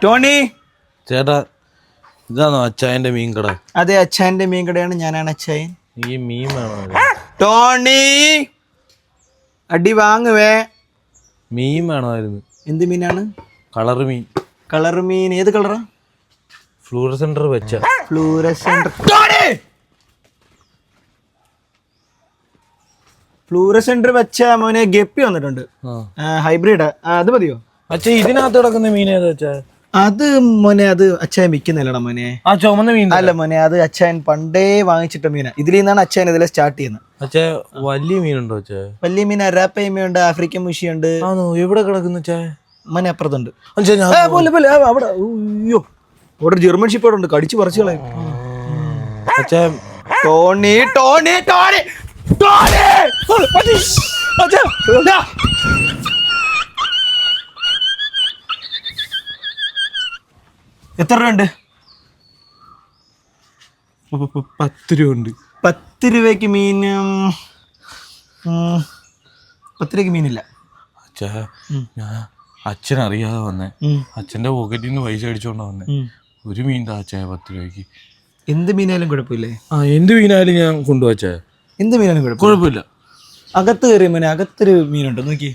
Tony ചേട്ടാ, ഇതാണോ അച്ചായന്റെ മീൻ കട? അതെ, അച്ചായന്റെ മീൻ കടയാണ്. ഞാനാണ് അച്ചായൻ. ഈ മീൻ വേണോ? ടോണി അടി വാങ്ങുവേ. മീൻ വേണമായിരുന്നു. എന്ത് മീനാണ്? കളർ മീൻ. കളർ മീൻ ഏത് കളറാ? ഫ്ലൂറസെന്റർ വെച്ച. ഫ്ലൂറസെന്റർ വെച്ച മോനെ ഗപ്പി വന്നിട്ടുണ്ട്. ഹൈബ്രിഡ്. അത് മതിയോ? അച്ഛാ, ഇതിനകത്ത് കിടക്കുന്ന മീൻ ഏതാ അച്ഛാ? അത് മോനെ, അത് അച്ചായൻ വിൽക്കുന്നില്ലടാ മോനെ. ആ ചുമന്ന മീൻ അല്ല മോനെ, അത് അച്ചായൻ പണ്ടേ വാങ്ങിച്ചിട്ട മീനാ. ഇതിൽ നിന്നാണ് അച്ചായൻ ഇതിലെ സ്റ്റാർട്ട് ചെയ്യുന്നത്. അച്ഛാ, വലിയ മീനുണ്ടോ അച്ഛാ? വലിയ മീൻ അരാപ്പയ്മയുണ്ട്, ആഫ്രിക്കൻ മുഷിയുണ്ട്. ആണോ? എവിടെ കിടക്കുന്നു അച്ഛാ? മോനെ അപ്പുറത്തുണ്ട്. അവിടെ അയ്യോ, അവിടെ ജർമ്മൻ ഷിപ്പ് ഉണ്ട്, കടിച്ചു പറിച്ചു കളയും. അച്ഛാ, ടോണി ടോണി ടോണി ടോണി അച്ഛാ, എത്ര രൂപ ഉണ്ട്? 10 രൂപ ഉണ്ട്. 10 രൂപയ്ക്ക് മീൻ? 10 രൂപയ്ക്ക് മീനില്ല അച്ഛാ. ഞാൻ അച്ഛൻ അറിയാതെ വന്നേ. അച്ഛന്റെ പോക്കറ്റിൽ നിന്ന് പൈസ അടിച്ചോണ്ടാ വന്നേ. ഒരു മീൻ താ അച്ഛാ 10 രൂപയ്ക്ക്. എന്ത് മീനായാലും കുഴപ്പമില്ലേ? എന്ത് മീനായാലും ഞാൻ കൊണ്ടുവച്ചാ. എന്ത് മീനാലും കുഴപ്പമില്ല. അകത്ത് കയറിയ മീനെ, അകത്തൊരു മീനുണ്ട്, നോക്കി.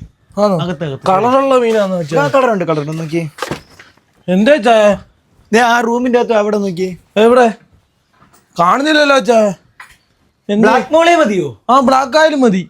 കളറുള്ള മീനാന്ന് വെച്ചാ? കളറുണ്ട്, കളറുണ്ട്, നോക്കി. എന്താ ചായ? ആ റൂമിന്റെ അകത്ത് അവിടെ നോക്കി. എവിടെ? കാണുന്നില്ലല്ലോ അച്ഛാ. ബ്ലാക്ക് മോളെ മതിയോ? ബ്ലാക്ക് ആയാലും മതി.